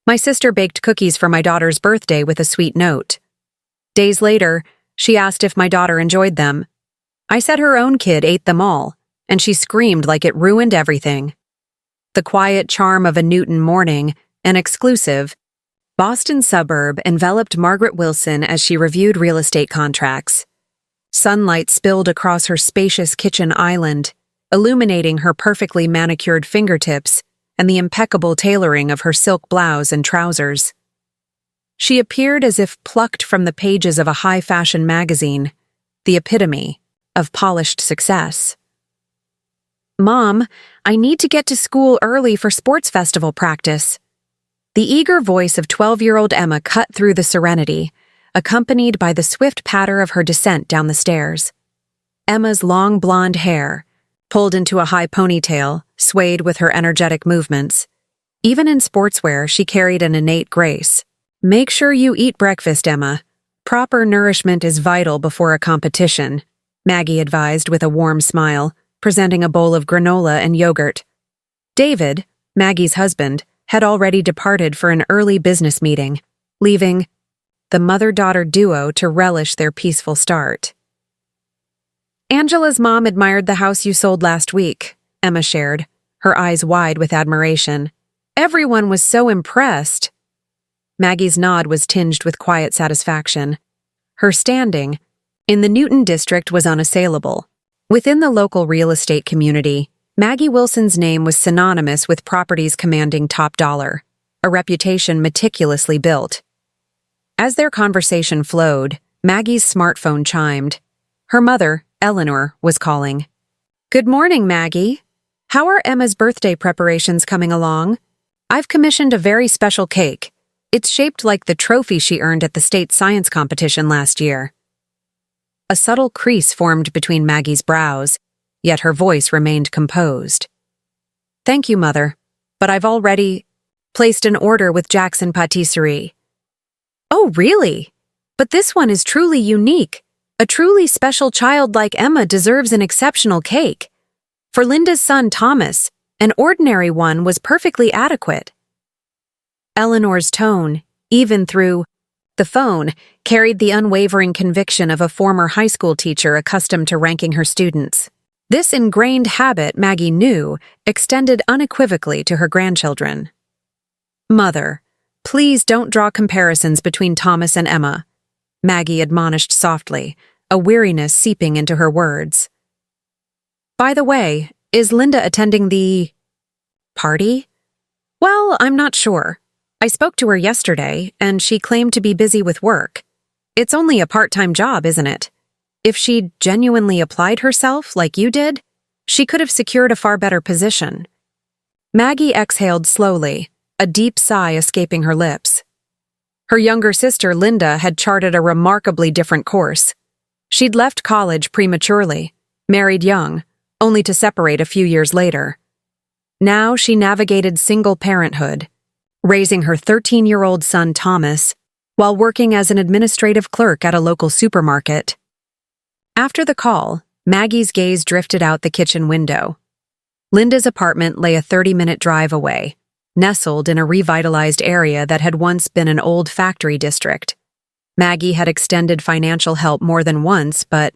My sister baked cookies for my daughter's birthday with a sweet note. Days later, she asked if my daughter enjoyed them. I said her own kid ate them all, and she screamed like it ruined everything. The quiet charm of a Newton morning, an exclusive, Boston suburb enveloped Margaret Wilson as she reviewed real estate contracts. Sunlight spilled across her spacious kitchen island, illuminating her perfectly manicured fingertips and the impeccable tailoring of her silk blouse and trousers. She appeared as if plucked from the pages of a high-fashion magazine, the epitome of polished success. "Mom, I need to get to school early for sports festival practice." The eager voice of 12-year-old Emma cut through the serenity, accompanied by the swift patter of her descent down the stairs. Emma's long blonde hair, pulled into a high ponytail, swayed with her energetic movements. Even in sportswear, she carried an innate grace. "Make sure you eat breakfast, Emma. Proper nourishment is vital before a competition," Maggie advised with a warm smile, presenting a bowl of granola and yogurt. David, Maggie's husband, had already departed for an early business meeting, leaving the mother-daughter duo to relish their peaceful start. "Angela's mom admired the house you sold last week," Emma shared, her eyes wide with admiration. "Everyone was so impressed." Maggie's nod was tinged with quiet satisfaction. Her standing in the Newton district was unassailable. Within the local real estate community, Maggie Wilson's name was synonymous with properties commanding top dollar, a reputation meticulously built. As their conversation flowed, Maggie's smartphone chimed. Her mother, Eleanor, was calling. "Good morning, Maggie. How are Emma's birthday preparations coming along? I've commissioned a very special cake. It's shaped like the trophy she earned at the state science competition last year." A subtle crease formed between Maggie's brows, yet her voice remained composed. "Thank you, Mother, but I've already placed an order with Jackson Patisserie." "Oh, really? But this one is truly unique. A truly special child like Emma deserves an exceptional cake. For Linda's son, Thomas, an ordinary one was perfectly adequate." Eleanor's tone, even through the phone, carried the unwavering conviction of a former high school teacher accustomed to ranking her students. This ingrained habit, Maggie knew, extended unequivocally to her grandchildren. "Mother, please don't draw comparisons between Thomas and Emma," Maggie admonished softly, a weariness seeping into her words. "By the way, is Linda attending the party?" "Well, I'm not sure. I spoke to her yesterday, and she claimed to be busy with work. It's only a part-time job, isn't it? If she'd genuinely applied herself like you did, she could have secured a far better position." Maggie exhaled slowly, a deep sigh escaping her lips. Her younger sister, Linda, had charted a remarkably different course. She'd left college prematurely, married young, only to separate a few years later. Now she navigated single parenthood, raising her 13-year-old son Thomas while working as an administrative clerk at a local supermarket. After the call, Maggie's gaze drifted out the kitchen window. Linda's apartment lay a 30-minute drive away, nestled in a revitalized area that had once been an old factory district. Maggie had extended financial help more than once, but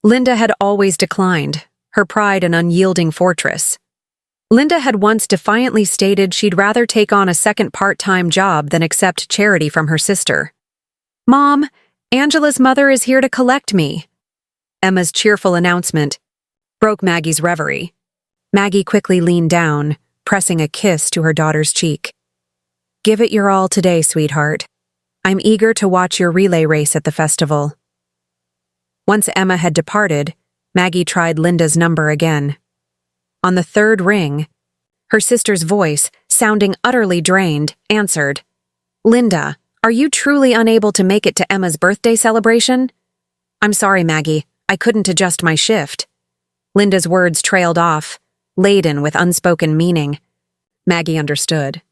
Linda had always declined, her pride an unyielding fortress. Linda had once defiantly stated she'd rather take on a second part-time job than accept charity from her sister. "Mom, Angela's mother is here to collect me." Emma's cheerful announcement broke Maggie's reverie. Maggie quickly leaned down, pressing a kiss to her daughter's cheek. "Give it your all today, sweetheart. I'm eager to watch your relay race at the festival." Once Emma had departed, Maggie tried Linda's number again. On the third ring, her sister's voice, sounding utterly drained, answered. "Linda, are you truly unable to make it to Emma's birthday celebration?" "I'm sorry, Maggie. I couldn't adjust my shift." Linda's words trailed off, laden with unspoken meaning. Maggie understood.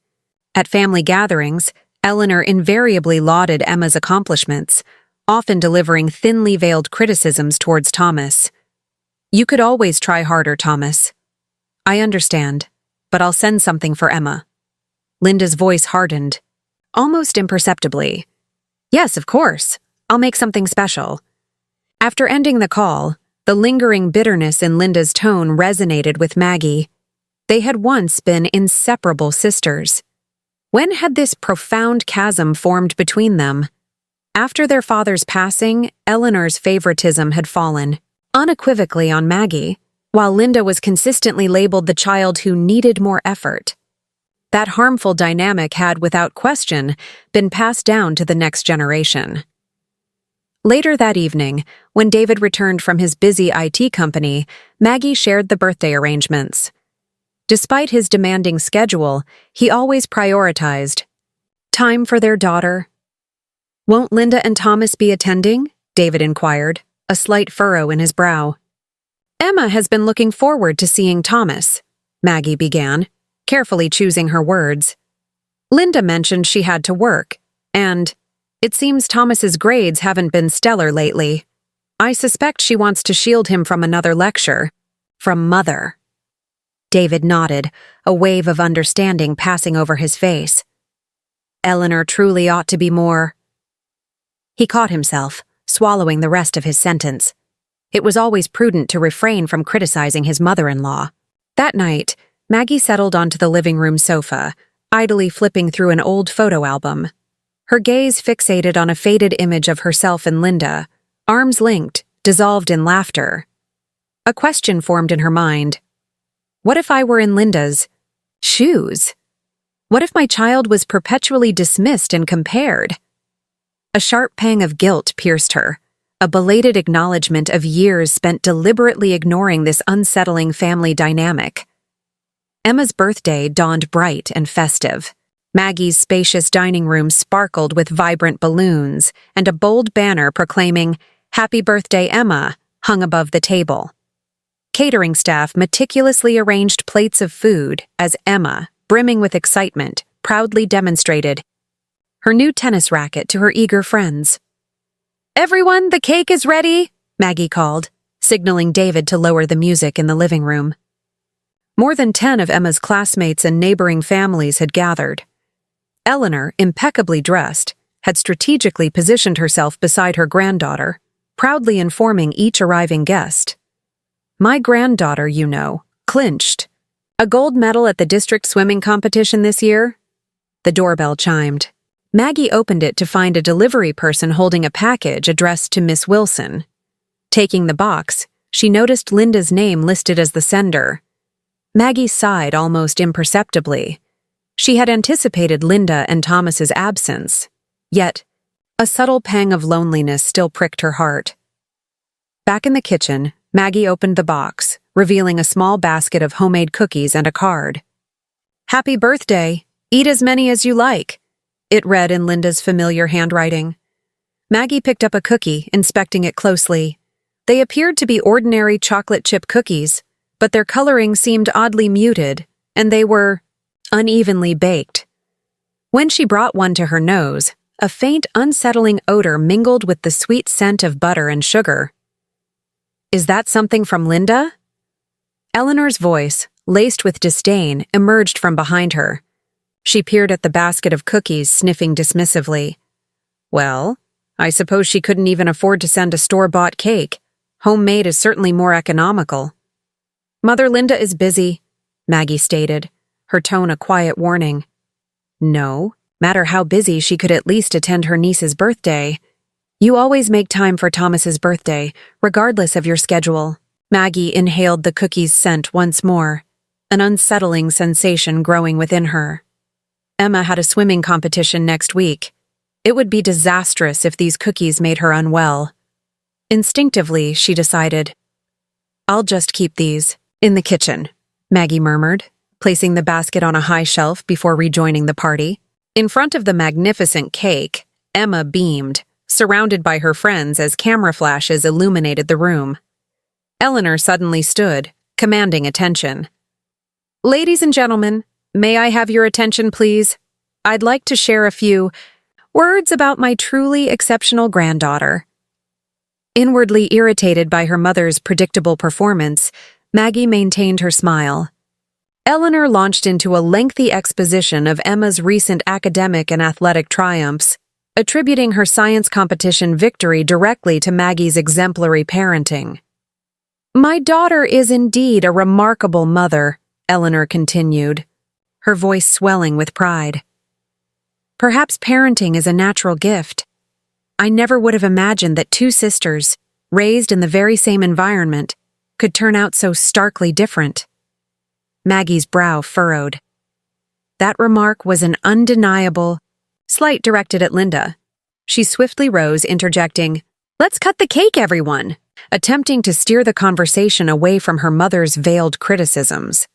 At family gatherings, Eleanor invariably lauded Emma's accomplishments, often delivering thinly veiled criticisms towards Thomas. "You could always try harder, Thomas." "I understand, but I'll send something for Emma." Linda's voice hardened, almost imperceptibly. "Yes, of course. I'll make something special." After ending the call, the lingering bitterness in Linda's tone resonated with Maggie. They had once been inseparable sisters. When had this profound chasm formed between them? After their father's passing, Eleanor's favoritism had fallen, unequivocally on Maggie, while Linda was consistently labeled the child who needed more effort. That harmful dynamic had, without question, been passed down to the next generation. Later that evening, when David returned from his busy IT company, Maggie shared the birthday arrangements. Despite his demanding schedule, he always prioritized time for their daughter. "Won't Linda and Thomas be attending?" David inquired, a slight furrow in his brow. "Emma has been looking forward to seeing Thomas," Maggie began, carefully choosing her words. "Linda mentioned she had to work, and it seems Thomas's grades haven't been stellar lately. I suspect she wants to shield him from another lecture. From Mother." David nodded, a wave of understanding passing over his face. "Eleanor truly ought to be more—" He caught himself, swallowing the rest of his sentence. It was always prudent to refrain from criticizing his mother-in-law. That night, Maggie settled onto the living room sofa, idly flipping through an old photo album. Her gaze fixated on a faded image of herself and Linda, arms linked, dissolved in laughter. A question formed in her mind. What if I were in Linda's shoes? What if my child was perpetually dismissed and compared? A sharp pang of guilt pierced her, a belated acknowledgement of years spent deliberately ignoring this unsettling family dynamic. Emma's birthday dawned bright and festive. Maggie's spacious dining room sparkled with vibrant balloons, and a bold banner proclaiming, "Happy Birthday, Emma," hung above the table. Catering staff meticulously arranged plates of food as Emma, brimming with excitement, proudly demonstrated her new tennis racket to her eager friends. "Everyone, the cake is ready," Maggie called, signaling David to lower the music in the living room. More than 10 of Emma's classmates and neighboring families had gathered. Eleanor, impeccably dressed, had strategically positioned herself beside her granddaughter, proudly informing each arriving guest. "My granddaughter, you know, clinched a gold medal at the district swimming competition this year." The doorbell chimed. Maggie opened it to find a delivery person holding a package addressed to Miss Wilson. Taking the box, she noticed Linda's name listed as the sender. Maggie sighed almost imperceptibly. She had anticipated Linda and Thomas's absence, yet a subtle pang of loneliness still pricked her heart. Back in the kitchen, Maggie opened the box, revealing a small basket of homemade cookies and a card. "Happy birthday! Eat as many as you like," it read in Linda's familiar handwriting. Maggie picked up a cookie, inspecting it closely. They appeared to be ordinary chocolate chip cookies, but their coloring seemed oddly muted, and they were unevenly baked. When she brought one to her nose, a faint, unsettling odor mingled with the sweet scent of butter and sugar. "Is that something from Linda?" Eleanor's voice, laced with disdain, emerged from behind her. She peered at the basket of cookies, sniffing dismissively. "Well, I suppose she couldn't even afford to send a store-bought cake. Homemade is certainly more economical." "Mother Linda is busy," Maggie stated, her tone a quiet warning. "No, matter how busy, she could at least attend her niece's birthday. You always make time for Thomas's birthday, regardless of your schedule." Maggie inhaled the cookie's scent once more, an unsettling sensation growing within her. Emma had a swimming competition next week. It would be disastrous if these cookies made her unwell. Instinctively, she decided, "I'll just keep these in the kitchen," Maggie murmured, placing the basket on a high shelf before rejoining the party. In front of the magnificent cake, Emma beamed, surrounded by her friends as camera flashes illuminated the room. Eleanor suddenly stood, commanding attention. "Ladies and gentlemen, may I have your attention, please? I'd like to share a few words about my truly exceptional granddaughter." Inwardly irritated by her mother's predictable performance, Maggie maintained her smile. Eleanor launched into a lengthy exposition of Emma's recent academic and athletic triumphs, attributing her science competition victory directly to Maggie's exemplary parenting. "My daughter is indeed a remarkable mother," Eleanor continued, her voice swelling with pride. "Perhaps parenting is a natural gift. I never would have imagined that two sisters, raised in the very same environment, could turn out so starkly different." Maggie's brow furrowed. That remark was an undeniable slight directed at Linda. She swiftly rose, interjecting, "Let's cut the cake, everyone," attempting to steer the conversation away from her mother's veiled criticisms.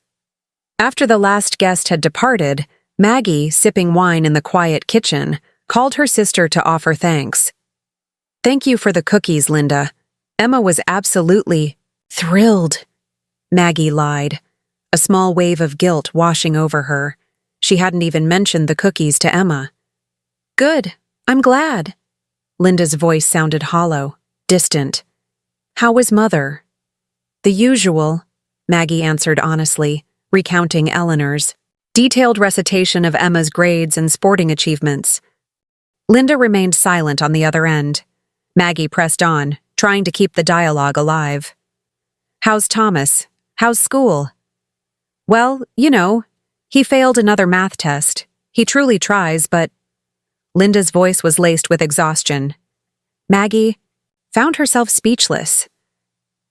After the last guest had departed, Maggie, sipping wine in the quiet kitchen, called her sister to offer thanks. "Thank you for the cookies, Linda. Emma was absolutely thrilled." Maggie lied, a small wave of guilt washing over her. She hadn't even mentioned the cookies to Emma. "Good, I'm glad." Linda's voice sounded hollow, distant. "How was Mother?" "The usual," Maggie answered honestly, recounting Eleanor's detailed recitation of Emma's grades and sporting achievements. Linda remained silent on the other end. Maggie pressed on, trying to keep the dialogue alive. "How's Thomas? How's school?" "Well, he failed another math test. He truly tries, but—" Linda's voice was laced with exhaustion. Maggie found herself speechless.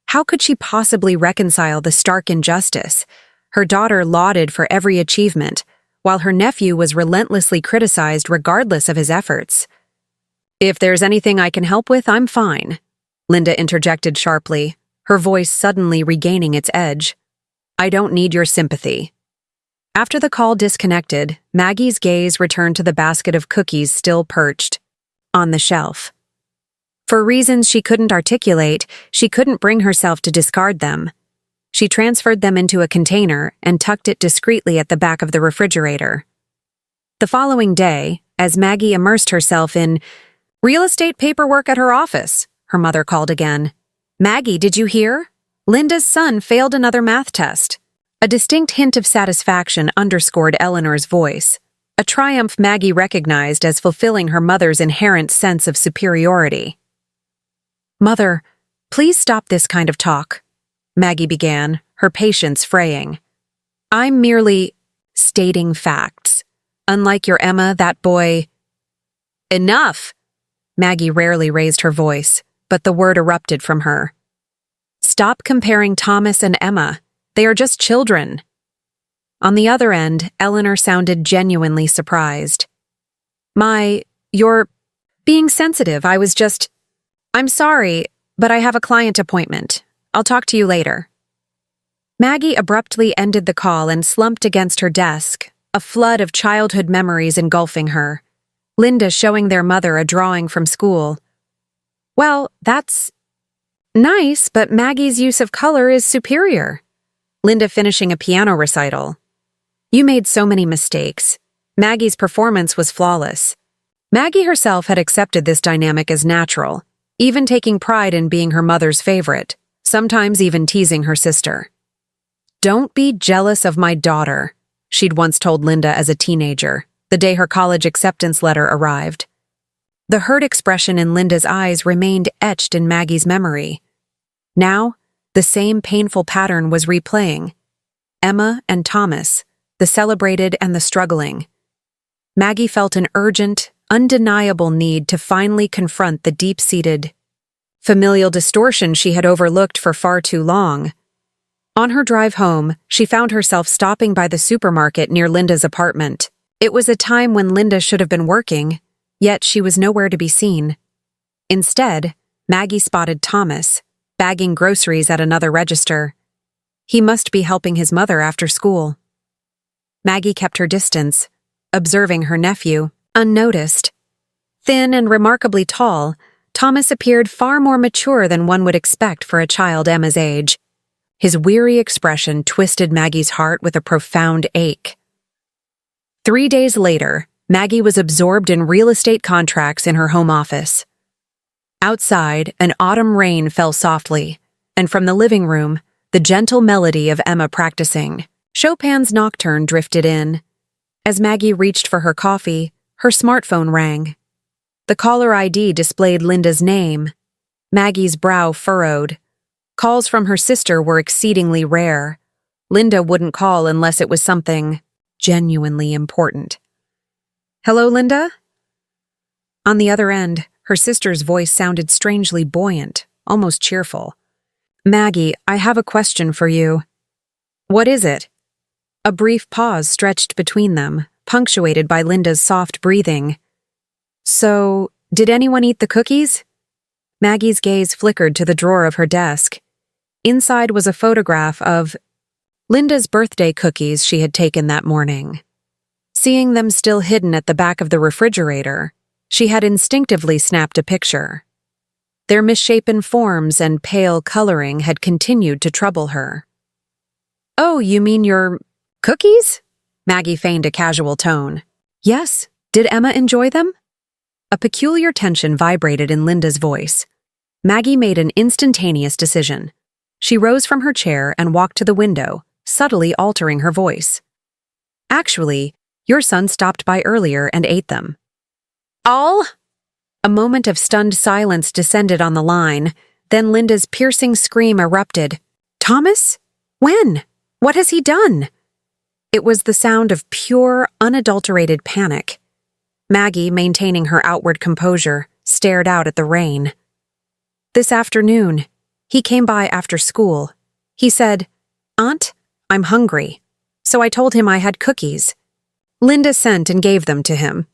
How could she possibly reconcile the stark injustice? Her daughter lauded for every achievement, while her nephew was relentlessly criticized regardless of his efforts. "If there's anything I can help with, I'm fine," Linda interjected sharply, her voice suddenly regaining its edge. "I don't need your sympathy." After the call disconnected, Maggie's gaze returned to the basket of cookies still perched on the shelf. For reasons she couldn't articulate, she couldn't bring herself to discard them. She transferred them into a container and tucked it discreetly at the back of the refrigerator. The following day, as Maggie immersed herself in real estate paperwork at her office, her mother called again. "Maggie, did you hear? Linda's son failed another math test." A distinct hint of satisfaction underscored Eleanor's voice, a triumph Maggie recognized as fulfilling her mother's inherent sense of superiority. "Mother, please stop this kind of talk," Maggie began, her patience fraying. "I'm merely stating facts. Unlike your Emma, that boy—" "Enough!" Maggie rarely raised her voice, but the word erupted from her. "Stop comparing Thomas and Emma. They are just children." On the other end, Eleanor sounded genuinely surprised. You're being sensitive. I'm sorry, but I have a client appointment. I'll talk to you later." Maggie abruptly ended the call and slumped against her desk, a flood of childhood memories engulfing her. Linda showing their mother a drawing from school. "Well, that's nice, but Maggie's use of color is superior." Linda finishing a piano recital. "You made so many mistakes. Maggie's performance was flawless." Maggie herself had accepted this dynamic as natural, even taking pride in being her mother's favorite, sometimes even teasing her sister. "Don't be jealous of my daughter," she'd once told Linda as a teenager, the day her college acceptance letter arrived. The hurt expression in Linda's eyes remained etched in Maggie's memory. Now, the same painful pattern was replaying. Emma and Thomas, the celebrated and the struggling. Maggie felt an urgent, undeniable need to finally confront the deep-seated familial distortion she had overlooked for far too long. On her drive home, she found herself stopping by the supermarket near Linda's apartment. It was a time when Linda should have been working, yet she was nowhere to be seen. Instead, Maggie spotted Thomas, bagging groceries at another register. He must be helping his mother after school. Maggie kept her distance, observing her nephew, unnoticed. Thin and remarkably tall, Thomas appeared far more mature than one would expect for a child Emma's age. His weary expression twisted Maggie's heart with a profound ache. 3 days later, Maggie was absorbed in real estate contracts in her home office. Outside, an autumn rain fell softly, and from the living room, the gentle melody of Emma practicing, Chopin's Nocturne drifted in. As Maggie reached for her coffee, her smartphone rang. The caller ID displayed Linda's name. Maggie's brow furrowed. Calls from her sister were exceedingly rare. Linda wouldn't call unless it was something genuinely important. "Hello, Linda?" On the other end, her sister's voice sounded strangely buoyant, almost cheerful. "Maggie, I have a question for you." "What is it?" A brief pause stretched between them, punctuated by Linda's soft breathing. "So, did anyone eat the cookies?" Maggie's gaze flickered to the drawer of her desk. Inside was a photograph of Linda's birthday cookies she had taken that morning. Seeing them still hidden at the back of the refrigerator, she had instinctively snapped a picture. Their misshapen forms and pale coloring had continued to trouble her. "Oh, you mean your cookies?" Maggie feigned a casual tone. "Yes. Did Emma enjoy them?" A peculiar tension vibrated in Linda's voice. Maggie made an instantaneous decision. She rose from her chair and walked to the window, subtly altering her voice. "Actually, your son stopped by earlier and ate them." "All?" A moment of stunned silence descended on the line, then Linda's piercing scream erupted. "Thomas? When? What has he done?" It was the sound of pure, unadulterated panic. Maggie, maintaining her outward composure, stared out at the rain. "This afternoon, he came by after school. He said, 'Aunt, I'm hungry.' So I told him I had cookies. Linda sent and gave them to him."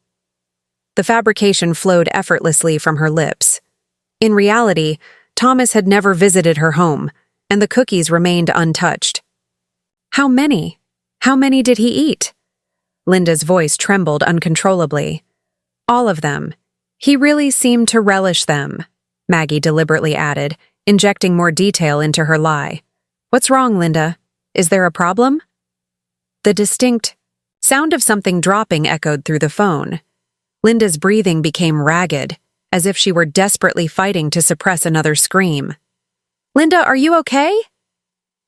The fabrication flowed effortlessly from her lips. In reality, Thomas had never visited her home, and the cookies remained untouched. "How many? How many did he eat?" Linda's voice trembled uncontrollably. "All of them. He really seemed to relish them," Maggie deliberately added, injecting more detail into her lie. "What's wrong, Linda? Is there a problem?" The distinct sound of something dropping echoed through the phone. Linda's breathing became ragged, as if she were desperately fighting to suppress another scream. "Linda, are you okay?"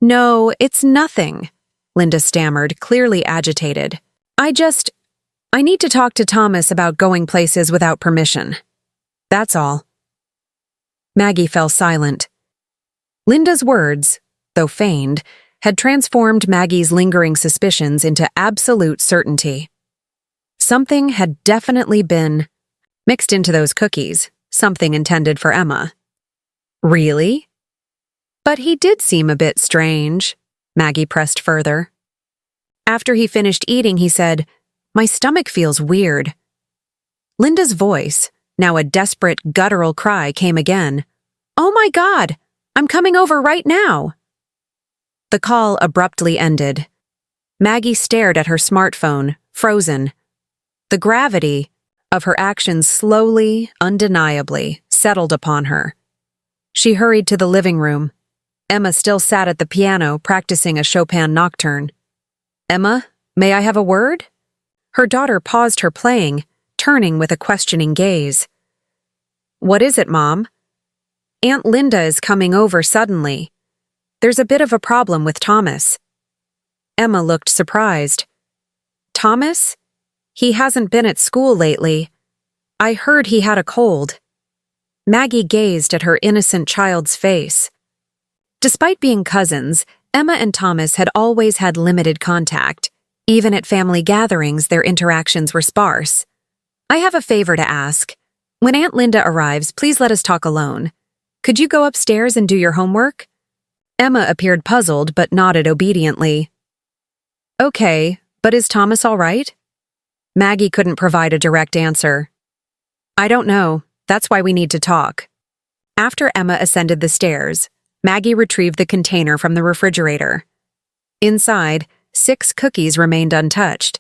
"No, it's nothing," Linda stammered, clearly agitated. I need to talk to Thomas about going places without permission. That's all." Maggie fell silent. Linda's words, though feigned, had transformed Maggie's lingering suspicions into absolute certainty. Something had definitely been mixed into those cookies, something intended for Emma. "Really?" "But he did seem a bit strange," Maggie pressed further. "After he finished eating, he said, 'My stomach feels weird.'" Linda's voice, now a desperate, guttural cry, came again. "Oh my God! I'm coming over right now!" The call abruptly ended. Maggie stared at her smartphone, frozen. The gravity of her actions slowly, undeniably, settled upon her. She hurried to the living room. Emma still sat at the piano, practicing a Chopin Nocturne. "Emma, may I have a word?" Her daughter paused her playing, turning with a questioning gaze. "What is it, Mom?" "Aunt Linda is coming over suddenly. There's a bit of a problem with Thomas." Emma looked surprised. "Thomas? He hasn't been at school lately. I heard he had a cold." Maggie gazed at her innocent child's face. Despite being cousins, Emma and Thomas had always had limited contact. Even at family gatherings, their interactions were sparse. "I have a favor to ask. When Aunt Linda arrives, please let us talk alone. Could you go upstairs and do your homework?" Emma appeared puzzled but nodded obediently. "Okay, but is Thomas all right?" Maggie couldn't provide a direct answer. "I don't know. That's why we need to talk." After Emma ascended the stairs, Maggie retrieved the container from the refrigerator. Inside, 6 cookies remained untouched.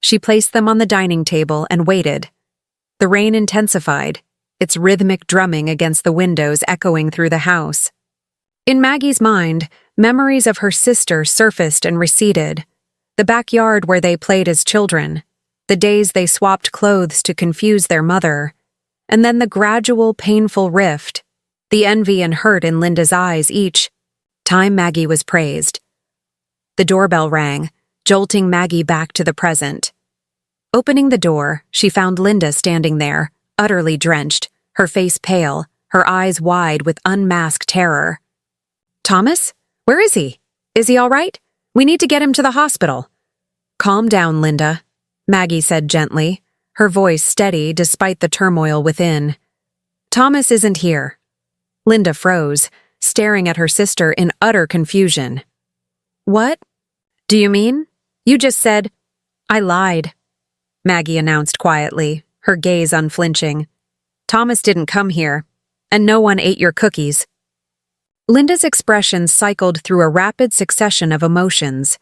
She placed them on the dining table and waited. The rain intensified, its rhythmic drumming against the windows echoing through the house. In Maggie's mind, memories of her sister surfaced and receded. The backyard where they played as children, the days they swapped clothes to confuse their mother, and then the gradual, painful rift, the envy and hurt in Linda's eyes each time Maggie was praised. The doorbell rang, jolting Maggie back to the present. Opening the door, she found Linda standing there, utterly drenched, her face pale, her eyes wide with unmasked terror. "Thomas? Where is he? Is he all right? We need to get him to the hospital." "Calm down, Linda," Maggie said gently, her voice steady despite the turmoil within. "Thomas isn't here." Linda froze, staring at her sister in utter confusion. "What? Do you mean? You just said—" "I lied," Maggie announced quietly, her gaze unflinching. "Thomas didn't come here, and no one ate your cookies." Linda's expression cycled through a rapid succession of emotions,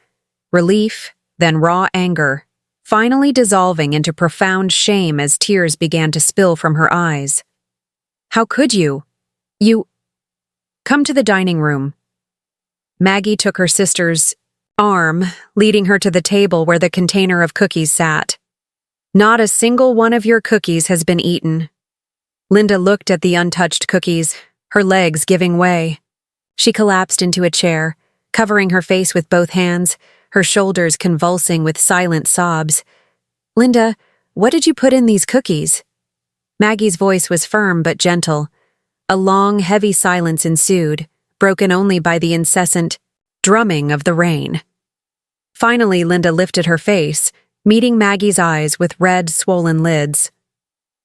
relief, then raw anger, finally dissolving into profound shame as tears began to spill from her eyes. "How could you? You— Come to the dining room." Maggie took her sister's arm, leading her to the table where the container of cookies sat. "Not a single one of your cookies has been eaten." Linda looked at the untouched cookies, her legs giving way. She collapsed into a chair, covering her face with both hands, her shoulders convulsing with silent sobs. "Linda, what did you put in these cookies?" Maggie's voice was firm but gentle. A long, heavy silence ensued, broken only by the incessant drumming of the rain. Finally, Linda lifted her face, meeting Maggie's eyes with red, swollen lids.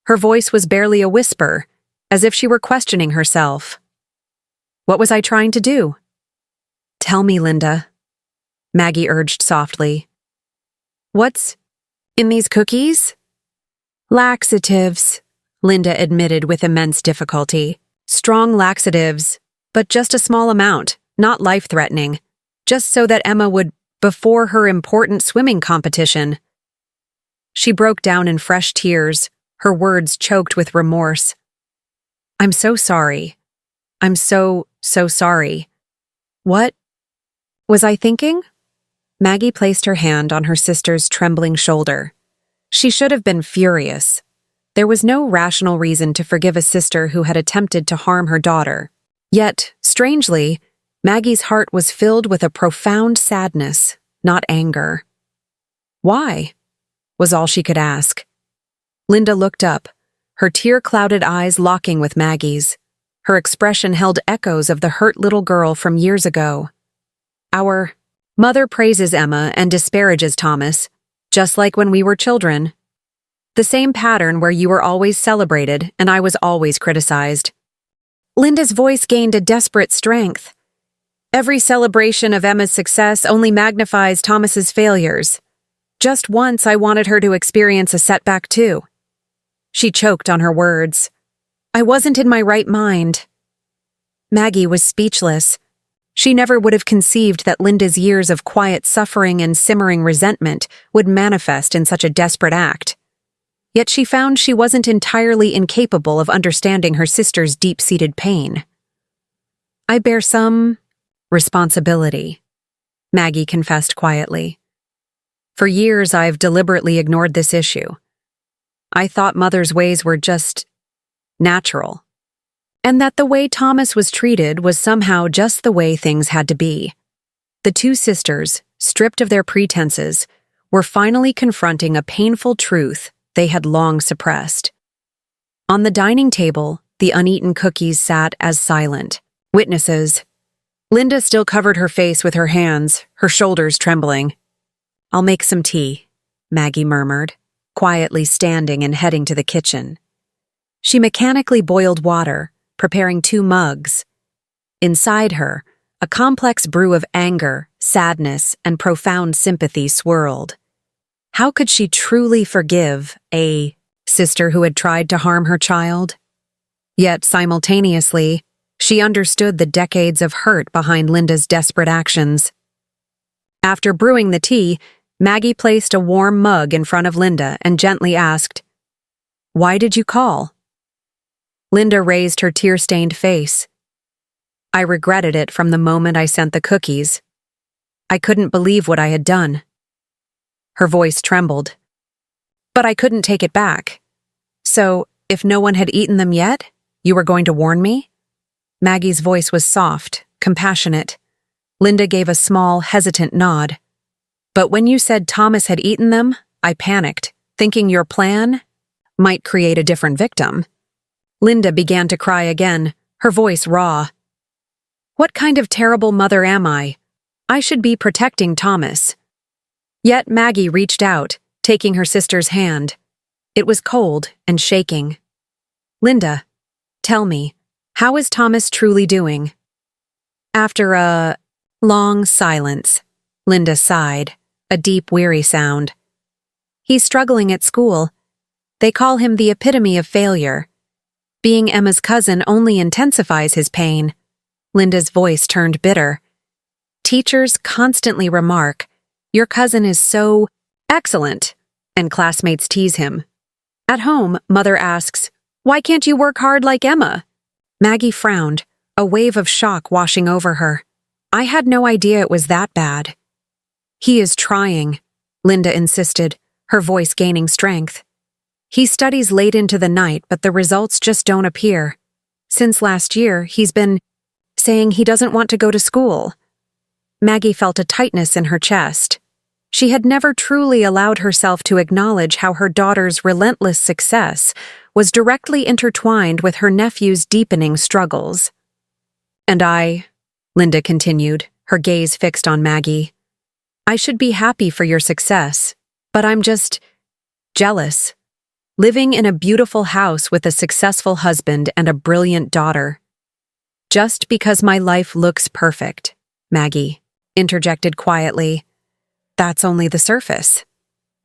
Her voice was barely a whisper, as if she were questioning herself. "What was I trying to do?" "Tell me, Linda," Maggie urged softly. "What's in these cookies?" "Laxatives," Linda admitted with immense difficulty. "Strong laxatives, but just a small amount, not life-threatening, just so that Emma would, before her important swimming competition." She broke down in fresh tears, her words choked with remorse. "I'm so sorry. I'm so sorry. What was I thinking?" Maggie placed her hand on her sister's trembling shoulder. She should have been furious. There was no rational reason to forgive a sister who had attempted to harm her daughter. Yet, strangely, Maggie's heart was filled with a profound sadness, not anger. "Why?" was all she could ask. Linda looked up, her tear-clouded eyes locking with Maggie's. Her expression held echoes of the hurt little girl from years ago. "Our mother praises Emma and disparages Thomas, just like when we were children. The same pattern where you were always celebrated and I was always criticized." Linda's voice gained a desperate strength. "Every celebration of Emma's success only magnifies Thomas's failures. Just once I wanted her to experience a setback too." She choked on her words. "I wasn't in my right mind." Maggie was speechless. She never would have conceived that Linda's years of quiet suffering and simmering resentment would manifest in such a desperate act. Yet she found she wasn't entirely incapable of understanding her sister's deep-seated pain. "I bear some responsibility," Maggie confessed quietly. "For years I've deliberately ignored this issue. I thought Mother's ways were just natural, and that the way Thomas was treated was somehow just the way things had to be." The two sisters, stripped of their pretenses, were finally confronting a painful truth they had long suppressed. On the dining table, the uneaten cookies sat as silent witnesses. Linda still covered her face with her hands, her shoulders trembling. "I'll make some tea," Maggie murmured, quietly standing and heading to the kitchen. She mechanically boiled water, preparing 2 mugs. Inside her, a complex brew of anger, sadness, and profound sympathy swirled. How could she truly forgive a sister who had tried to harm her child? Yet, simultaneously, she understood the decades of hurt behind Linda's desperate actions. After brewing the tea, Maggie placed a warm mug in front of Linda and gently asked, "Why did you call?" Linda raised her tear-stained face. "I regretted it from the moment I sent the cookies. I couldn't believe what I had done." Her voice trembled. "But I couldn't take it back. So, if no one had eaten them yet, you were going to warn me?" Maggie's voice was soft, compassionate. Linda gave a small, hesitant nod. But when you said Thomas had eaten them, I panicked, thinking your plan might create a different victim. Linda began to cry again, her voice raw. What kind of terrible mother am I? I should be protecting Thomas. Yet Maggie reached out, taking her sister's hand. It was cold and shaking. Linda, tell me, how is Thomas truly doing? After a long silence, Linda sighed, a deep, weary sound. He's struggling at school. They call him the epitome of failure. Being Emma's cousin only intensifies his pain. Linda's voice turned bitter. Teachers constantly remark, your cousin is so excellent, and classmates tease him. At home, Mother asks, why can't you work hard like Emma? Maggie frowned, a wave of shock washing over her. I had no idea it was that bad. He is trying, Linda insisted, her voice gaining strength. He studies late into the night, but the results just don't appear. Since last year, he's been saying he doesn't want to go to school. Maggie felt a tightness in her chest. She had never truly allowed herself to acknowledge how her daughter's relentless success was directly intertwined with her nephew's deepening struggles. And Linda continued, her gaze fixed on Maggie. I should be happy for your success, but I'm just jealous. Living in a beautiful house with a successful husband and a brilliant daughter. Just because my life looks perfect, Maggie interjected quietly. That's only the surface.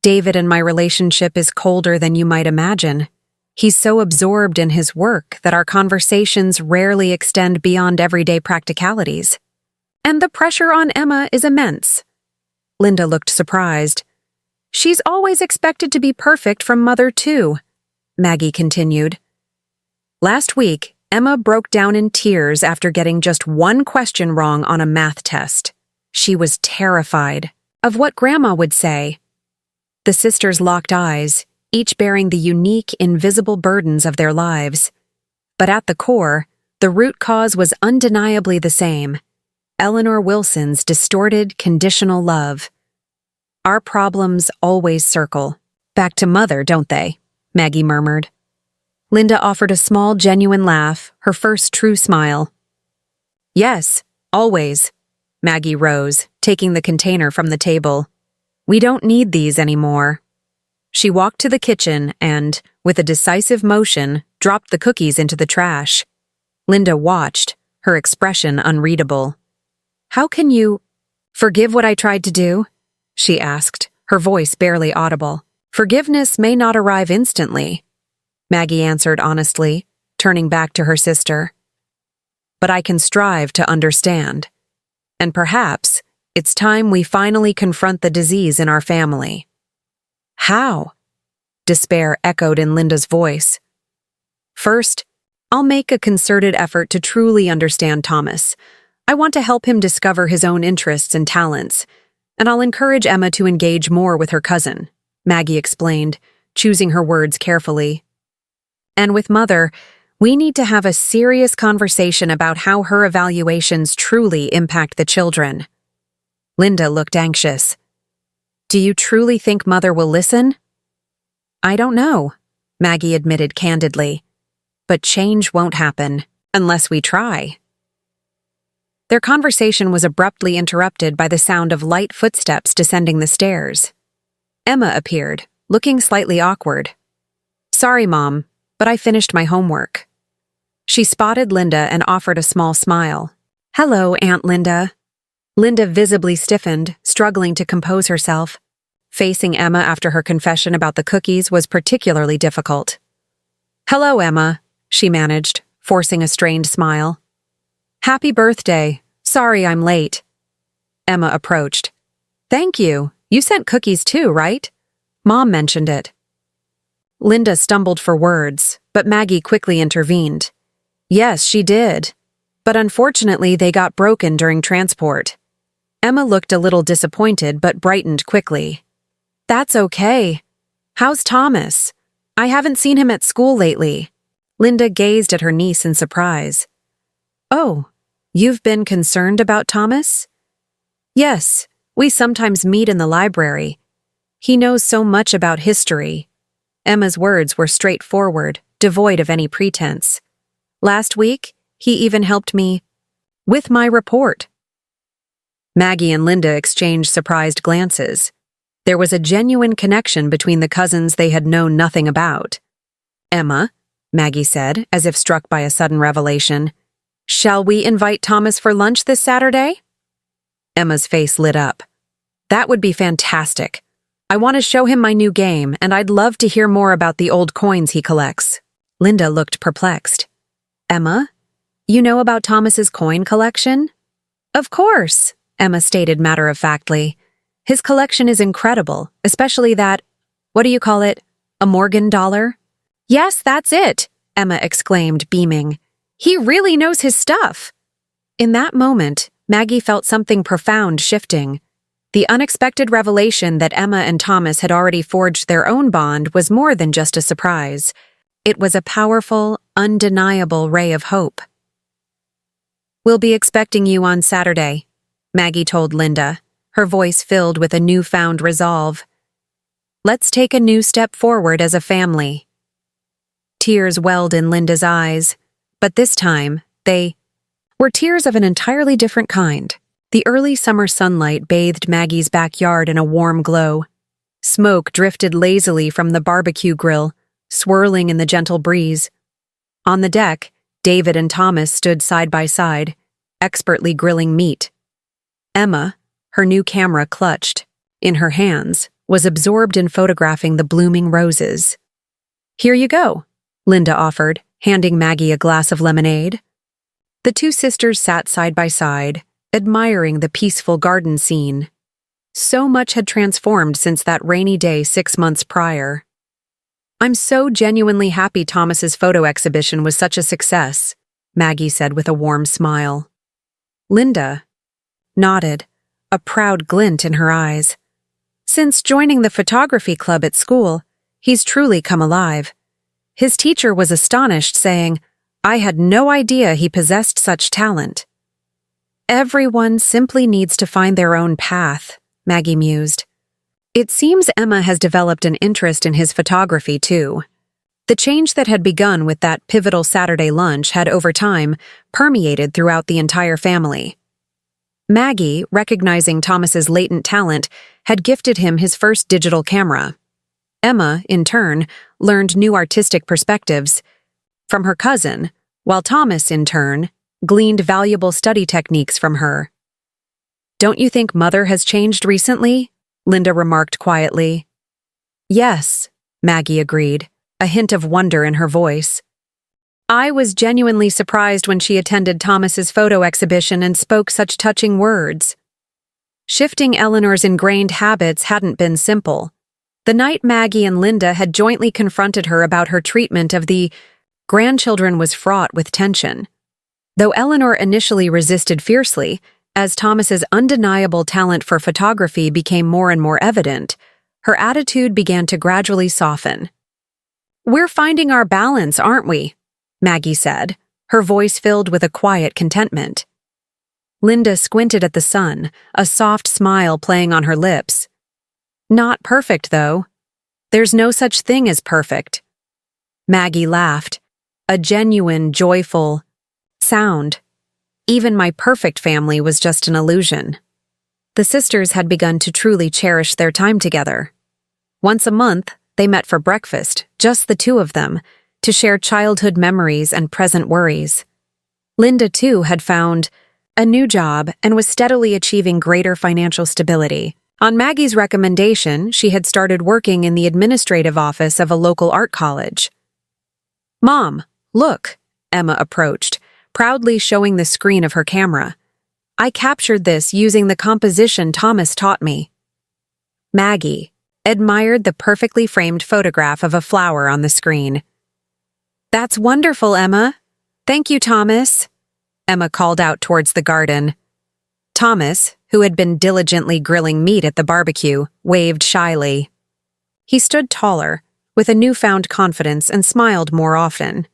David and my relationship is colder than you might imagine. He's so absorbed in his work that our conversations rarely extend beyond everyday practicalities. And the pressure on Emma is immense. Linda looked surprised. She's always expected to be perfect from Mother, too, Maggie continued. Last week, Emma broke down in tears after getting just one question wrong on a math test. She was terrified of what Grandma would say. The sisters locked eyes, each bearing the unique, invisible burdens of their lives. But at the core, the root cause was undeniably the same: Eleanor Wilson's distorted, conditional love. Our problems always circle back to Mother, don't they? Maggie murmured. Linda offered a small, genuine laugh, her first true smile. Yes, always. Maggie rose, taking the container from the table. We don't need these anymore. She walked to the kitchen and, with a decisive motion, dropped the cookies into the trash. Linda watched, her expression unreadable. How can you forgive what I tried to do? She asked, her voice barely audible. Forgiveness may not arrive instantly, Maggie answered honestly, turning back to her sister. But I can strive to understand. And perhaps it's time we finally confront the disease in our family. How? Despair echoed in Linda's voice. First, I'll make a concerted effort to truly understand Thomas. I want to help him discover his own interests and talents. And I'll encourage Emma to engage more with her cousin, Maggie explained, choosing her words carefully. And with Mother, we need to have a serious conversation about how her evaluations truly impact the children. Linda looked anxious. Do you truly think Mother will listen? I don't know, Maggie admitted candidly. But change won't happen unless we try. Their conversation was abruptly interrupted by the sound of light footsteps descending the stairs. Emma appeared, looking slightly awkward. Sorry, Mom, but I finished my homework. She spotted Linda and offered a small smile. Hello, Aunt Linda. Linda visibly stiffened, struggling to compose herself. Facing Emma after her confession about the cookies was particularly difficult. Hello, Emma, she managed, forcing a strained smile. Happy birthday. Sorry I'm late. Emma approached. Thank you. You sent cookies too, right? Mom mentioned it. Linda stumbled for words, but Maggie quickly intervened. Yes, she did. But unfortunately, they got broken during transport. Emma looked a little disappointed but brightened quickly. That's okay. How's Thomas? I haven't seen him at school lately. Linda gazed at her niece in surprise. Oh, you've been concerned about Thomas? Yes, we sometimes meet in the library. He knows so much about history. Emma's words were straightforward, devoid of any pretense. Last week, he even helped me with my report. Maggie and Linda exchanged surprised glances. There was a genuine connection between the cousins they had known nothing about. Emma, Maggie said, as if struck by a sudden revelation, shall we invite Thomas for lunch this Saturday? Emma's face lit up. That would be fantastic. I want to show him my new game, and I'd love to hear more about the old coins he collects. Linda looked perplexed. Emma, you know about Thomas's coin collection? Of course, Emma stated matter-of-factly. His collection is incredible, especially that, what do you call it, a Morgan dollar? Yes, that's it, Emma exclaimed, beaming. He really knows his stuff. In that moment, Maggie felt something profound shifting. The unexpected revelation that Emma and Thomas had already forged their own bond was more than just a surprise. It was a powerful, undeniable ray of hope. We'll be expecting you on Saturday, Maggie told Linda, her voice filled with a newfound resolve. Let's take a new step forward as a family. Tears welled in Linda's eyes, but this time, they were tears of an entirely different kind. The early summer sunlight bathed Maggie's backyard in a warm glow. Smoke drifted lazily from the barbecue grill, swirling in the gentle breeze. On the deck, David and Thomas stood side by side, expertly grilling meat. Emma, her new camera clutched in her hands, was absorbed in photographing the blooming roses. Here you go, Linda offered, handing Maggie a glass of lemonade. The two sisters sat side by side, admiring the peaceful garden scene. So much had transformed since that rainy day 6 months prior. I'm so genuinely happy Thomas's photo exhibition was such a success, Maggie said with a warm smile. Linda nodded, a proud glint in her eyes. Since joining the photography club at school, he's truly come alive. His teacher was astonished, saying, I had no idea he possessed such talent. Everyone simply needs to find their own path, Maggie mused. It seems Emma has developed an interest in his photography, too. The change that had begun with that pivotal Saturday lunch had, over time, permeated throughout the entire family. Maggie, recognizing Thomas's latent talent, had gifted him his first digital camera. Emma, in turn, learned new artistic perspectives from her cousin, while Thomas, in turn, gleaned valuable study techniques from her. Don't you think Mother has changed recently? Linda remarked quietly. Yes, Maggie agreed, a hint of wonder in her voice. I was genuinely surprised when she attended Thomas's photo exhibition and spoke such touching words. Shifting Eleanor's ingrained habits hadn't been simple. The night Maggie and Linda had jointly confronted her about her treatment of the grandchildren was fraught with tension. Though Eleanor initially resisted fiercely, as Thomas's undeniable talent for photography became more and more evident, her attitude began to gradually soften. We're finding our balance, aren't we? Maggie said, her voice filled with a quiet contentment. Linda squinted at the sun, a soft smile playing on her lips. Not perfect, though. There's no such thing as perfect. Maggie laughed, a genuine, joyful sound. Even my perfect family was just an illusion. The sisters had begun to truly cherish their time together. Once a month, they met for breakfast, just the two of them, to share childhood memories and present worries. Linda, too, had found a new job and was steadily achieving greater financial stability. On Maggie's recommendation, she had started working in the administrative office of a local art college. Mom, look, Emma approached, proudly showing the screen of her camera. I captured this using the composition Thomas taught me. Maggie admired the perfectly framed photograph of a flower on the screen. That's wonderful, Emma. Thank you, Thomas, Emma called out towards the garden. Thomas, who had been diligently grilling meat at the barbecue, waved shyly. He stood taller, with a newfound confidence, and smiled more often.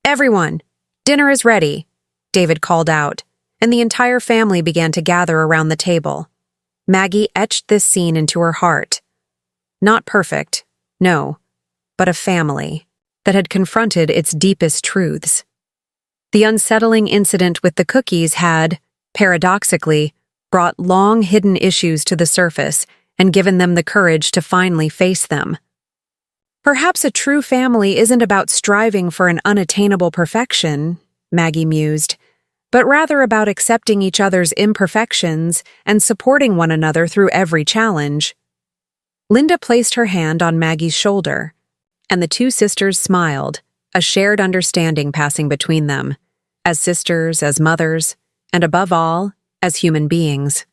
Everyone, dinner is ready, David called out. and the entire family began to gather around the table. Maggie etched this scene into her heart. Not perfect, no, but a family that had confronted its deepest truths. The unsettling incident with the cookies had, paradoxically, brought long-hidden issues to the surface and given them the courage to finally face them. Perhaps a true family isn't about striving for an unattainable perfection, Maggie mused, but rather about accepting each other's imperfections and supporting one another through every challenge. Linda placed her hand on Maggie's shoulder, and the two sisters smiled, a shared understanding passing between them, as sisters, as mothers, and above all, as human beings.